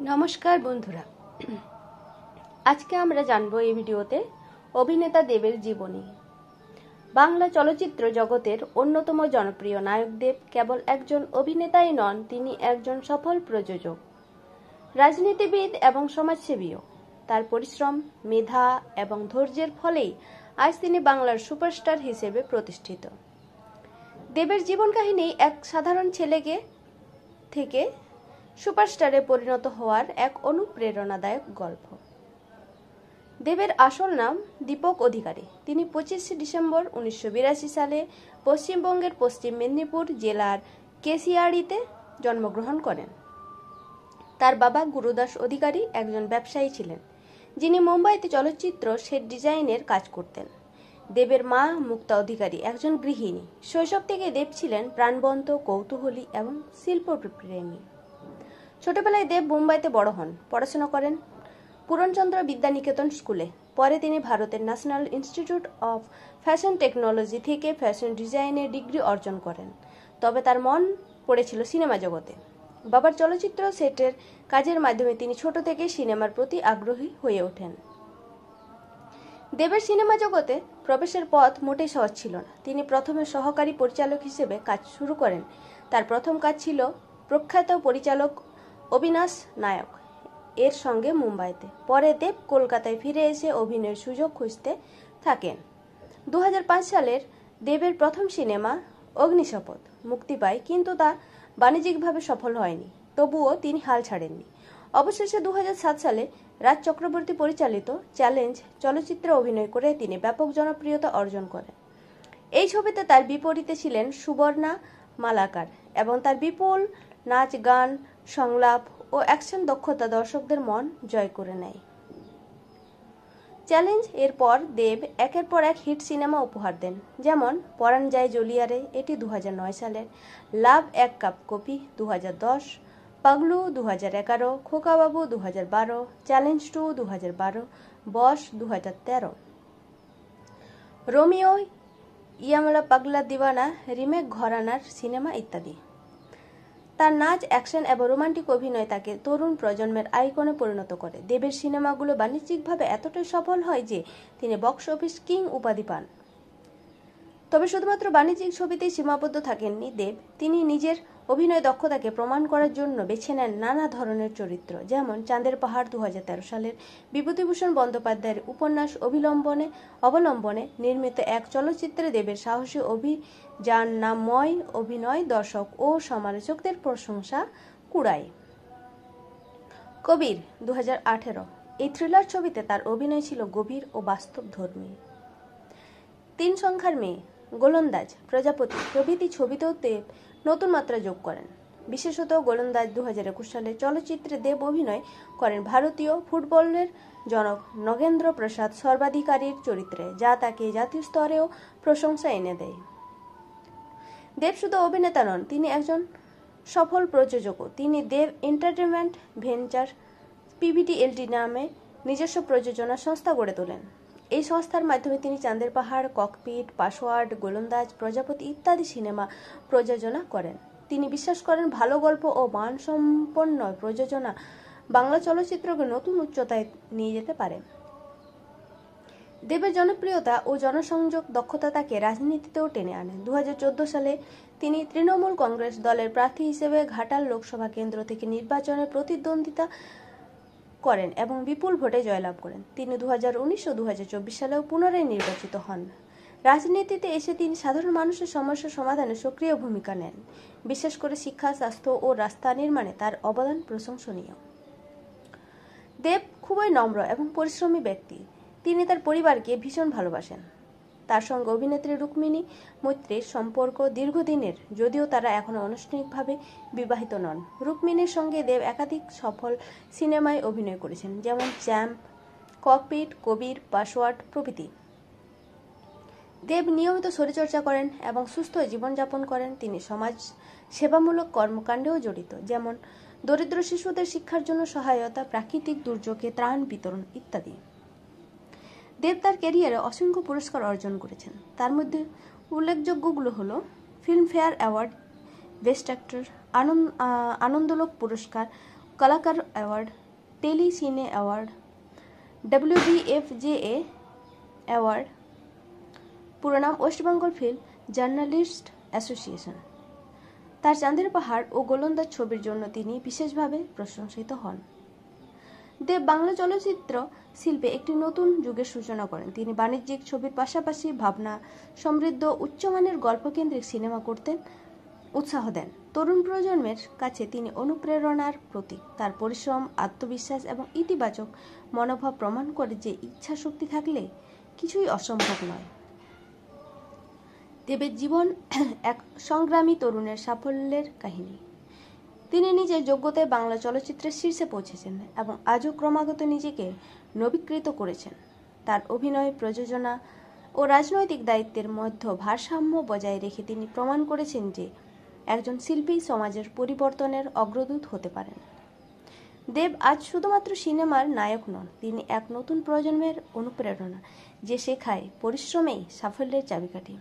নমস্কার বন্ধুরা, আজকে আমরা জানবো এই ভিডিওতে অভিনেতা দেবের জীবনী। বাংলা চলচ্চিত্র জগতের অন্যতম জনপ্রিয় নায়ক দেব কেবল একজন অভিনেতাই নন, তিনি একজন সফল প্রযোজক, রাজনীতিবিদ এবং সমাজসেবীও। তার পরিশ্রম, মেধা এবং ধৈর্যের ফলেই আজ তিনি বাংলার সুপারস্টার হিসেবে প্রতিষ্ঠিত। দেবের জীবন কাহিনী এক সাধারণ ছেলেকে থেকে সুপারস্টারে পরিণত হওয়ার এক অনুপ্রেরণাদায়ক গল্প। দেবের আসল নাম দীপক অধিকারী। তিনি 25 ডিসেম্বর 1982 সালে পশ্চিমবঙ্গের পশ্চিম মেদিনীপুর জেলার কেশিয়াড়িতে জন্মগ্রহণ করেন। তার বাবা গুরুদাস অধিকারী একজন ব্যবসায়ী ছিলেন, যিনি মুম্বাইতে চলচ্চিত্র সেট ডিজাইনের কাজ করতেন। দেবের মা মুক্তা অধিকারী একজন গৃহিণী। শৈশব থেকে দেব ছিলেন প্রাণবন্ত, কৌতূহলী এবং শিল্পপ্রেমী। ছোটবেলায় দেব মুম্বাইতে বড় হন। পড়াশোনা করেন পূরণচন্দ্র বিদ্যানিকেতন স্কুলে। পরে তিনি ভারতের national institute of fashion technology থেকে ফ্যাশন ডিজাইনে ডিগ্রি অর্জন করেন। তবে তার মন পড়েছিল সিনেমা জগতে। বাবার চলচ্চিত্র সেটের কাজের মাধ্যমে তিনি ছোট থেকে সিনেমার প্রতি আগ্রহী হয়ে ওঠেন। দেবের সিনেমা জগতে প্রবেশের পথ মোটেই সহজ ছিল না। তিনি প্রথমে সহকারী পরিচালক হিসেবে কাজ শুরু করেন। তার প্রথম কাজ ছিল প্রখ্যাত পরিচালক অবিনাশ নায়ক এর সঙ্গে মুম্বাইতে। পরে দেব কলকাতায় ফিরে এসে অভিনয়ের সুযোগ খুঁজতে থাকেন। 2005 সালের দেবের প্রথম সিনেমা অগ্নিশপথ মুক্তি পায়, কিন্তু তা বাণিজ্যিকভাবে সফল হয়নি। তবুও তিনি হাল ছাড়েননি। অবশেষে 2007 সালে রাজ চক্রবর্তী পরিচালিত চ্যালেঞ্জ চলচ্চিত্রে অভিনয় করে তিনি ব্যাপক জনপ্রিয়তা অর্জন করেন। এই ছবিতে তার বিপরীতে ছিলেন সুবর্ণা মালাকার এবং তার বিপুল নাচ, গান, সংলাপ ও অ্যাকশন দক্ষতা দর্শকদের মন জয় করে নেয়। চ্যালেঞ্জ এর পর দেব একের পর এক হিট সিনেমা উপহার দেন, যেমন পরাণ যায় জ্বলিয়ারে, এটি 2009 সালের, লাভ এক কাপ কফি 2010, পাগলু 2011, খোকাবাবু 2012, চ্যালেঞ্জ 2 2012, বস 2013, রোমিও ইয়ামলা পাগলা দিওয়ানা রিমেক ঘরানার সিনেমা ইত্যাদি। তার নাচ, অ্যাকশন এবং রোমান্টিক অভিনয় তাকে তরুণ প্রজন্মের আইকনে পরিণত করে। দেবের সিনেমাগুলো বাণিজ্যিকভাবে এতটাই সফল হয় যে তিনি বক্স অফিস কিং উপাধি পান। তবে শুধুমাত্র বাণিজ্যিক ছবিতেই সীমাবদ্ধ থাকেননি দেব। তিনি নিজের অভিনয় দক্ষতাকে প্রমাণ করার জন্য বেছে নেন নানা ধরনের চরিত্র, যেমন চাঁদের পাহাড় 2013 সালের বিভূতিভূষণ বন্দ্যোপাধ্যায়ের উপন্যাস অবলম্বনে নির্মিত এক চলচ্চিত্রে দেবের সাহসী অভিযানময় অভিনয় দর্শক ও সমালোচকদের প্রশংসা কুড়ায়। কবির 2018, এই থ্রিলার ছবিতে তার অভিনয় ছিল গভীর ও বাস্তবধর্মী। 3 সংখ্যার মেয়ে, গোলন্দাজ, প্রজাপতি প্রভৃতি ছবিতেও দেব নতুন মাত্রা যোগ করেন। বিশেষত গোলন্দাজ 2021 সালে চলচ্চিত্রে দেব অভিনয় করেন ভারতীয় ফুটবলের জনক নগেন্দ্র প্রসাদ সর্বাধিকারীর চরিত্রে, যা তাকে জাতীয় স্তরেও প্রশংসা এনে দেয়। দেব শুধু অভিনেতা নন, তিনি একজন সফল প্রযোজকও। তিনি দেব এন্টারটেইনমেন্ট ভেঞ্চার পিভিটিএলটি নামে নিজস্ব প্রযোজনা সংস্থা গড়ে তোলেন। এই সংস্থার মাধ্যমে তিনি চাঁদের পাহাড়, ককপিট, পাসওয়ার্ড, গোলন্দাজ, প্রজাপতি ইত্যাদি সিনেমা প্রযোজনা করেন। তিনি বিশ্বাস করেন ভালো গল্প ও মানসম্পন্ন প্রযোজনা বাংলা চলচ্চিত্রকে নতুন উচ্চতায় নিয়ে যেতে পারে। দেবের জনপ্রিয়তা ও জনসংযোগ দক্ষতা তাকে রাজনীতিতেও টেনে আনে। 2014 সালে তিনি তৃণমূল কংগ্রেস দলের প্রার্থী হিসেবে ঘাটাল লোকসভা কেন্দ্র থেকে নির্বাচনে প্রতিদ্বন্দ্বিতা করেন এবং বিপুল ভোটে জয়লাভ করেন। তিনি 2019 ও 2024 সালেও পুনরায় নির্বাচিত হন। রাজনীতিতে এসে তিনি সাধারণ মানুষের সমস্যা সমাধানে সক্রিয় ভূমিকা নেন। বিশেষ করে শিক্ষা, স্বাস্থ্য ও রাস্তা নির্মাণে তার অবদান প্রশংসনীয়। দেব খুবই নম্র এবং পরিশ্রমী ব্যক্তি। তিনি তার পরিবারকে ভীষণ ভালোবাসেন। তার সঙ্গে অভিনেত্রী রুক্মিণী মৈত্রের সম্পর্ক দীর্ঘদিনের, যদিও তারা এখনও আনুষ্ঠানিকভাবে বিবাহিত নন। রুক্মিণীর সঙ্গে দেব একাধিক সফল সিনেমায় অভিনয় করেছেন, যেমন চ্যাম্প, ককপিট, কবির, পাসওয়ার্ড প্রভৃতি। দেব নিয়মিত শরীরচর্চা করেন এবং সুস্থ জীবনযাপন করেন। তিনি সমাজ সেবামূলক কর্মকাণ্ডেও জড়িত, যেমন দরিদ্র শিশুদের শিক্ষার জন্য সহায়তা, প্রাকৃতিক দুর্যোগে ত্রাণ বিতরণ ইত্যাদি। দেব তার ক্যারিয়ারে অসংখ্য পুরস্কার অর্জন করেছেন। তার মধ্যে উল্লেখযোগ্যগুলো হলো Filmfare award, best actor, Anandalok পুরস্কার, Kalakar award, tele cine award, WBFJA award, পুরো নাম West Bengal film journalist association. তার চাঁদের পাহাড় ও গোলন্দাজ ছবির জন্য তিনি বিশেষভাবে প্রশংসিত হন। দেব বাংলা চলচ্চিত্র শিল্পে একটি নতুন যুগের সূচনা করেন। তিনি বাণিজ্যিক ছবির পাশাপাশি ভাবনা সমৃদ্ধ উচ্চমানের গল্পকেন্দ্রিক সিনেমা করতে উৎসাহ দেন। তরুণ প্রজন্মের কাছে তিনি অনুপ্রেরণার প্রতীক। তার পরিশ্রম, আত্মবিশ্বাস এবং ইতিবাচক মনোভাব প্রমাণ করে যে ইচ্ছা শক্তি থাকলে কিছুই অসম্ভব নয়। দেবের জীবন এক সংগ্রামী তরুণের সাফল্যের কাহিনী। তিনি নিজের যোগ্যতায় বাংলা চলচ্চিত্রের শীর্ষে পৌঁছেছেন এবং আজও ক্রমাগত নিজেকে নবীকৃত করেছেন। তার অভিনয়, প্রযোজনা ও রাজনৈতিক দায়িত্বের মধ্যে ভারসাম্য বজায় রেখে তিনি প্রমাণ করেছেন যে একজন শিল্পী সমাজের পরিবর্তনের অগ্রদূত হতে পারেন। দেব আজ শুধুমাত্র সিনেমার নায়ক নন, তিনি এক নতুন প্রজন্মের অনুপ্রেরণা, যে শেখায় পরিশ্রমেই সাফল্যের চাবিকাঠি।